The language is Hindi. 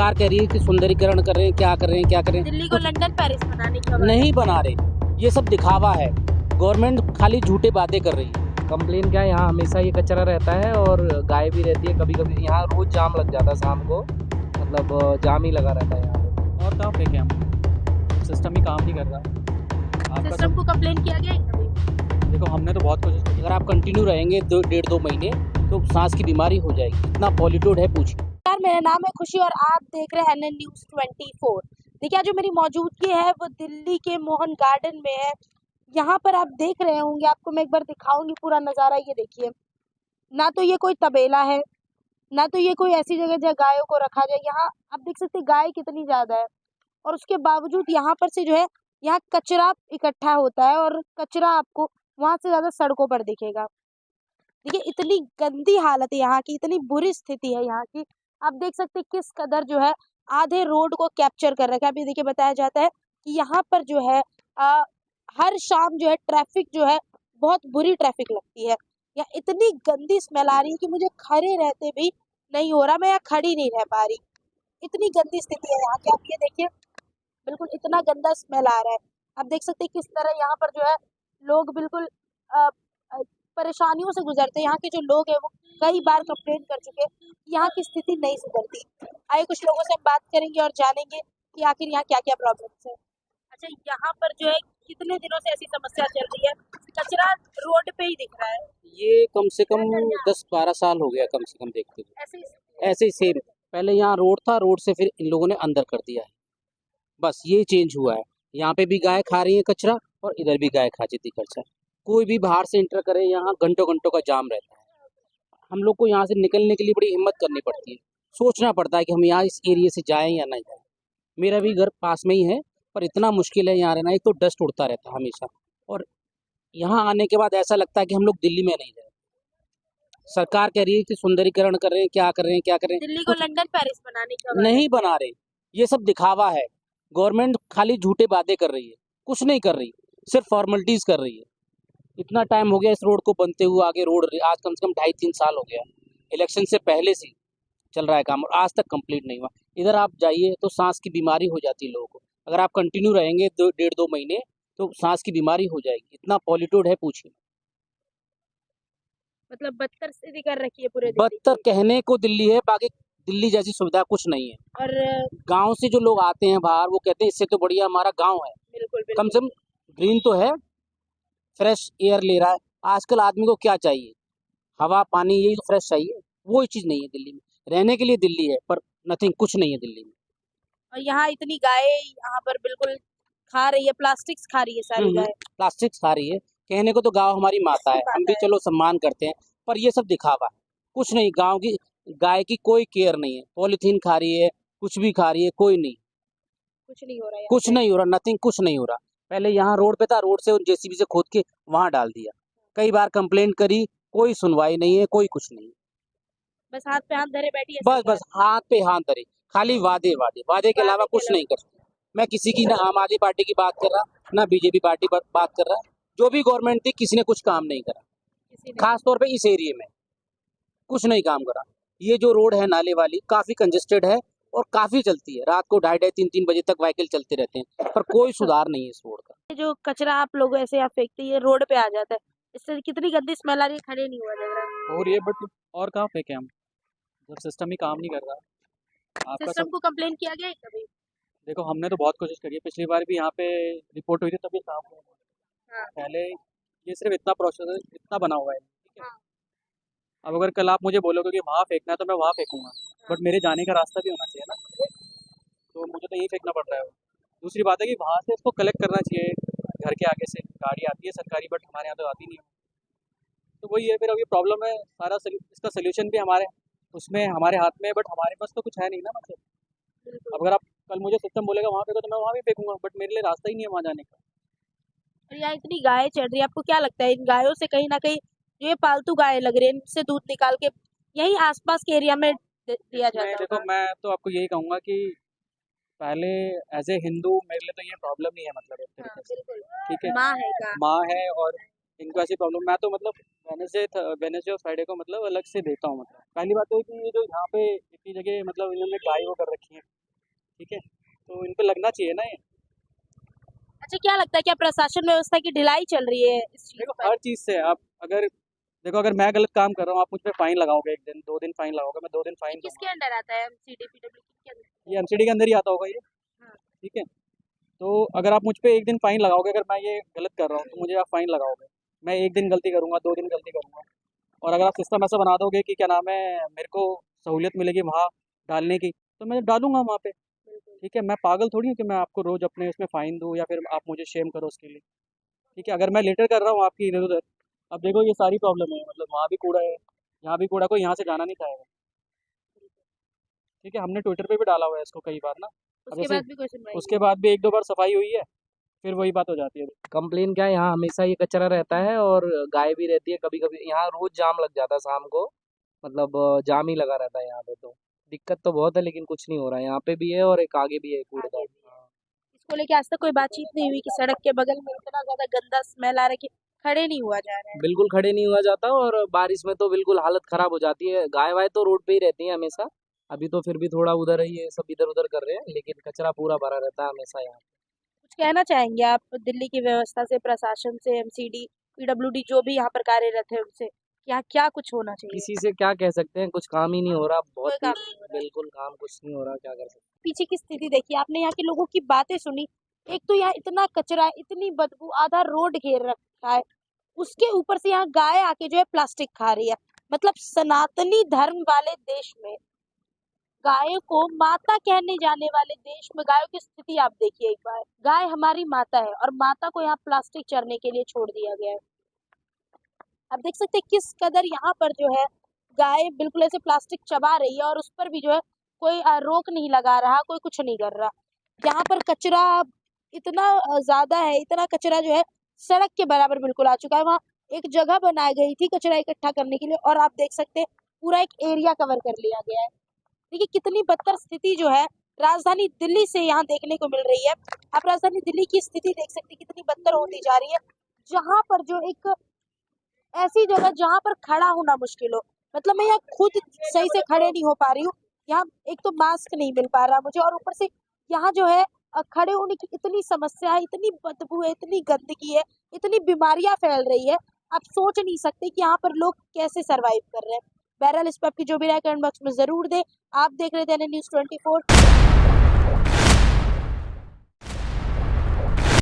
सरकार कह रही है कि सुंदरीकरण कर रहे हैं, क्या कर रहे हैं, क्या कर रहे हैं। दिल्ली को लंदन पेरिस बनाने की नहीं बना रहे, ये सब दिखावा है। गवर्नमेंट खाली झूठे बातें कर रही है। कंप्लेन क्या है, यहाँ हमेशा ये कचरा रहता है और गाय भी रहती है। कभी कभी यहाँ रोज जाम लग जाता है शाम को, मतलब जाम ही लगा रहता है यहाँ पे। और कहाँ फेंके हम, सिस्टम ही काम नहीं कर रहा। आपका सिस्टम को कंप्लेन किया गया है कभी? देखो हमने तो बहुत कोशिश की। अगर आप कंटिन्यू रहेंगे 1.5-2 महीने तो सांस की बीमारी हो जाएगी। इतना पॉल्यूटेड है, पूछिए। नमस्कार, मेरा नाम है खुशी और आप देख रहे हैं NN News 24। देखिए, आज जो मेरी मौजूदगी है वो दिल्ली के मोहन गार्डन में है। यहाँ पर आप देख रहे होंगे, आपको मैं एक बार दिखाऊंगी पूरा नज़ारा। ये देखिए, ना तो ये कोई तबेला है, ना तो ये कोई ऐसी जगह जहाँ गायों को रखा जाए। यहाँ आप देख सकते हैं गाय कितनी ज़्यादा है, और उसके बावजूद यहाँ पर से जो है, यहाँ कचरा इकट्ठा होता है और कचरा आपको वहाँ से ज़्यादा सड़कों पर दिखेगा। देखिए, इतनी गंदी हालत है यहाँ की, इतनी बुरी स्थिति है यहाँ की। आप देख सकते हैं किस कदर जो है आधे रोड को कैप्चर कर रखा है। अभी देखिए, बताया जाता है कि यहाँ पर जो है हर शाम जो है ट्रैफिक जो है बहुत बुरी ट्रैफिक लगती है। यहाँ इतनी गंदी स्मेल आ रही है कि मुझे खड़े रहते भी नहीं हो रहा, मैं यहाँ खड़ी नहीं रह पा रही। इतनी गंदी स्थिति है यहाँ की। आप ये देखिए, बिल्कुल इतना गंदा स्मेल आ रहा है। आप देख सकते हैं किस तरह यहाँ पर जो है लोग बिल्कुल अ, अ, परेशानियों से गुजरते हैं। यहाँ के जो लोग हैं वो कई बार कंप्लेन कर चुके हैं कि यहाँ की स्थिति नहीं सुधरती। आइए कुछ लोगों से हम बात करेंगे और जानेंगे कि आखिर यहाँ क्या क्या प्रॉब्लम्स है। अच्छा, यहाँ पर जो है कितने दिनों से ऐसी समस्या चल रही है? कचरा रोड पे ही दिख रहा है। ये कम से कम 10-12 साल हो गया, कम से कम देखते हुए। ऐसे ही ऐसे ही सेम, पहले यहाँ रोड था, रोड से फिर इन लोगों ने अंदर कर दिया है। बस ये चेंज हुआ है। यहाँ पे भी गाय खा रही है कचरा और इधर भी गाय खा जाती है कचरा। कोई भी बाहर से इंटर करे, यहाँ घंटों घंटों का जाम रहता है। हम लोग को यहाँ से निकलने के लिए बड़ी हिम्मत करनी पड़ती है, सोचना पड़ता है कि हम यहाँ इस एरिया से जाएं या नहीं जाएं। मेरा भी घर पास में ही है, पर इतना मुश्किल है यहाँ रहना। एक तो डस्ट उड़ता रहता है हमेशा, और यहाँ आने के बाद ऐसा लगता है कि हम लोग दिल्ली में नहीं रहे। सरकार कह रही है कि सुंदरीकरण कर रहे हैं, क्या कर रहे हैं, क्या कर रहे हैं। दिल्ली को लंदन पेरिस बनाने की नहीं बना रहे, ये सब दिखावा है। गवर्नमेंट खाली झूठे बातें कर रही है, कुछ नहीं कर रही, सिर्फ फॉर्मेलिटीज कर रही है। इतना टाइम हो गया इस रोड को बनते हुए, आगे रोड आज कम से कम 2.5-3 साल हो गया। इलेक्शन से पहले से चल रहा है काम और आज तक कंप्लीट नहीं हुआ। इधर आप जाइए तो सांस की बीमारी हो जाती है लोगों को। अगर आप कंटिन्यू रहेंगे 1.5-2 महीने तो सांस की बीमारी हो जाएगी। इतना पॉल्यूटेड है, पूछिए। मतलब बदतर स्थिति कर रखी है पूरे दिल्ली बदतर की। कहने को दिल्ली है, बाकी दिल्ली जैसी सुविधा कुछ नहीं है। और गांव से जो लोग आते हैं बाहर, वो कहते हैं इससे तो बढ़िया हमारा गांव है। बिल्कुल कम बिल्कुल से कम ग्रीन तो है, फ्रेश एयर ले रहा है। आजकल आदमी को क्या चाहिए? हवा पानी, यही तो फ्रेश चाहिए। वो चीज़ नहीं है दिल्ली में। रहने के लिए दिल्ली है, पर नथिंग, कुछ नहीं है दिल्ली में। और यहाँ इतनी गाय यहाँ पर बिल्कुल खा रही है, प्लास्टिक्स खा रही है सारी गाय। प्लास्टिक खा रही है। कहने को तो गांव हमारी माता है, हम भी चलो सम्मान करते हैं, पर ये सब दिखावा है। कुछ नहीं, गांव की गाय की कोई केयर नहीं है। पॉलीथीन खा रही है, कुछ भी खा रही है, कोई नहीं, कुछ नहीं हो रहा है कुछ नहीं हो रहा, नथिंग, कुछ नहीं हो रहा। पहले यहाँ रोड पे था, रोड से जेसीबी से खोद के वहां डाल दिया। कई बार कंप्लेंट करी, कोई सुनवाई नहीं है, कोई कुछ नहीं। बस हाथ पे हाथ धरे बैठी है बस सरकार। बस हाथ पे हाथ धरे, खाली वादे वादे वादे के अलावा कुछ नहीं कर सकते। मैं किसी की, ना आम आदमी पार्टी की बात कर रहा, ना बीजेपी पार्टी बात कर रहा। जो भी गवर्नमेंट थी, किसी ने कुछ काम नहीं करा। किसी ने खास तौर पे इस एरिया में कुछ नहीं काम करा। ये जो रोड है नाले वाली, काफी कंजेस्टेड है और काफी चलती है। रात को 2:30-3 बजे तक व्हीकल चलते रहते हैं, पर कोई सुधार नहीं है इस रोड का। जो कचरा आप लोग ऐसे यहाँ फेंकते हैं, ये रोड पे आ जाता है। इससे कितनी गंदी स्मेल आ रही है, खड़े नहीं हुआ जा रहा। और ये बट और कहाँ फेंके हम, जब सिस्टम ही काम नहीं कर रहा। आपका सिस्टम सब को कंप्लेन किया गया है कभी? देखो हमने तो बहुत कोशिश करी है। पिछली बार भी यहाँ पे रिपोर्ट हुई थी, तभी काम हुआ था। हाँ। पहले ये सिर्फ इतना प्रोसेस इतना बना हुआ है, ठीक है। हाँ। अब अगर कल आप मुझे बोलोगे कि वहाँ फेंकना है तो मैं वहाँ फेंकूंगा, बट मेरे जाने का रास्ता भी होना चाहिए ना, तो मुझे तो यही फेंकना पड़ रहा है। दूसरी बात है कि वहाँ से इसको कलेक्ट करना चाहिए, घर के आगे से गाड़ी आती है सरकारी, बट हमारे यहाँ तो आती नहीं है। तो वही है, फिर अब ये प्रॉब्लम है। इसका सोल्यूशन भी हमारे उसमें हमारे हाथ में है, बट हमारे पास तो कुछ है नहीं ना। मतलब अब अगर आप कल मुझे सिस्टम बोलेगा वहाँ फेंको, तो मैं वहाँ भी फेंकूंगा, बट मेरे लिए रास्ता ही नहीं है वहाँ जाने का। और यहाँ इतनी गाय चढ़ रही है, आपको क्या लगता है इन गायों से कहीं ना कहीं जो ये पालतू गाय लग रही है, इनसे दूध निकाल के यही आसपास के एरिया में दिया जाता मैं है? देखो, मैं तो आपको यही कहूँगा कि पहले एज ए हिंदू मेरे लिए तो ये प्रॉब्लम नहीं है, मतलब एक तरीके से, बिल्कुल ठीक है। माँ है का। माँ है और इनको ऐसी प्रॉब्लम, मैं तो मतलब वेनसडे और फ्राइडे को मतलब अलग से देता हूँ। मतलब पहली बात तो है कि ये जो यहाँ पे इतनी जगह मतलब इन्होंने गाय वो कर रखी है, ठीक है, तो इन पे लगना चाहिए ना ये। अच्छा, क्या लगता है क्या प्रशासन व्यवस्था की ढिलाई चल रही है इस चीज देखो पर? हर चीज़ से आप अगर देखो, अगर मैं गलत काम कर रहा हूँ, आप मुझ पे फाइन लगाओगे, 1 दिन 2 दिन फाइन लगाओगे, मैं 2 दिन ये फाइन किसके दूंगा। अंडर आता है, एमसीडी पीडब्ल्यू के अंदर? ये एमसीडी के अंदर ही आता होगा ये, हाँ। ठीक है। तो अगर आप मुझ पे 1 दिन फाइन लगाओगे, अगर मैं ये गलत कर रहा हूँ तो मुझे आप फाइन लगाओगे, मैं 1 दिन गलती करूँगा, 2 दिन गलती करूँगा, और अगर आप सिस्टम ऐसा बना दोगे कि क्या नाम है, मेरे को सहूलियत मिलेगी वहाँ डालने की, तो मैं डालूंगा वहाँ पे, ठीक है। मैं पागल थोड़ी हूँ कि मैं आपको रोज अपने उसमें फाइन दूँ या फिर आप मुझे शेम करो उसके लिए, ठीक है। अगर मैं लेटर कर रहा हूँ आपकी इधर उधर, अब देखो ये सारी प्रॉब्लम है, मतलब वहाँ भी कूड़ा है, यहाँ भी कूड़ा, कोई यहाँ से जाना नहीं चाहेगा, ठीक है। हमने ट्विटर पे भी डाला हुआ है इसको कई बार ना, अब उसके जैसे बाद भी कोई सुनवाई उसके बाद भी 1-2 बार सफाई हुई है, फिर वही बात हो जाती है। कंप्लेन क्या है, यहाँ हमेशा ये कचरा रहता है और गाय भी रहती है कभी कभी, यहाँ रोज जाम लग जाता है शाम को, मतलब जाम ही लगा रहता है यहाँ पे। तो दिक्कत तो बहुत है लेकिन कुछ नहीं हो रहा है, यहाँ पे भी है और एक आगे भी है आगे कूड़ेदान। भी है? इसको लेके आज तक कोई बातचीत नहीं हुई कि सड़क के बगल में इतना ज्यादा गंदा स्मेल आ रहा है कि खड़े नहीं हुआ जा रहा है? बिल्कुल खड़े नहीं हुआ जाता, और बारिश में तो बिल्कुल हालत खराब हो जाती है। गाय वाय तो रोड पे ही रहती है हमेशा, अभी तो फिर भी थोड़ा उधर है, ये सब इधर उधर कर रहे हैं, लेकिन कचरा पूरा भरा रहता है हमेशा यहाँ। कुछ कहना चाहेंगे आप दिल्ली की व्यवस्था से, प्रशासन से, एमसीडी पीडब्ल्यूडी जो भी यहाँ पर कार्यरत है उनसे, क्या क्या कुछ होना चाहिए? किसी से क्या कह सकते हैं, कुछ काम ही नहीं हो रहा, बहुत कोई काम नहीं हो रहा है। बिल्कुल काम कुछ नहीं हो रहा, क्या कर सकते पीछे की स्थिति देखिए, आपने यहाँ के लोगों की बातें सुनी। एक तो यहाँ इतना कचरा है, इतनी बदबू, आधा रोड घेर रखा है, उसके ऊपर से यहाँ गाय आके जो है प्लास्टिक खा रही है। मतलब सनातनी धर्म वाले देश में, गायों को माता कहने जाने वाले देश में गायों की स्थिति आप देखिए एक बार। गाय हमारी माता है और माता को यहाँ प्लास्टिक चरने के लिए छोड़ दिया गया है। आप देख सकते हैं किस कदर यहाँ पर जो है गाय बिल्कुल ऐसे प्लास्टिक चबा रही है और उस पर भी जो है कोई रोक नहीं लगा रहा, कोई कुछ नहीं कर रहा। यहाँ पर कचरा इतना ज्यादा है, इतना कचरा जो है सड़क के बराबर बिल्कुल आ चुका है। वहाँ एक जगह बनाई गई थी कचरा इकट्ठा करने के लिए और आप देख सकते हैं पूरा एक एरिया कवर कर लिया गया है। देखिए कितनी बदतर स्थिति जो है राजधानी दिल्ली से यहाँ देखने को मिल रही है। आप राजधानी दिल्ली की स्थिति देख सकते हैं कितनी बदतर होती जा रही है, जहाँ पर जो एक ऐसी जगह जहाँ पर खड़ा होना मुश्किल हो। मतलब मैं यहाँ खुद सही से खड़े नहीं हो पा रही हूँ। यहाँ एक तो मास्क नहीं मिल पा रहा मुझे और ऊपर से यहाँ जो है खड़े होने की इतनी समस्या है, इतनी बदबू है, इतनी गंदगी है, इतनी बीमारियां फैल रही है। आप सोच नहीं सकते कि यहाँ पर लोग कैसे सरवाइव कर रहे हैं। बहरहाल इस पर आपकी जो भी राय कमेंट बॉक्स में जरूर दें। आप देख रहे थे न्यूज़ 24।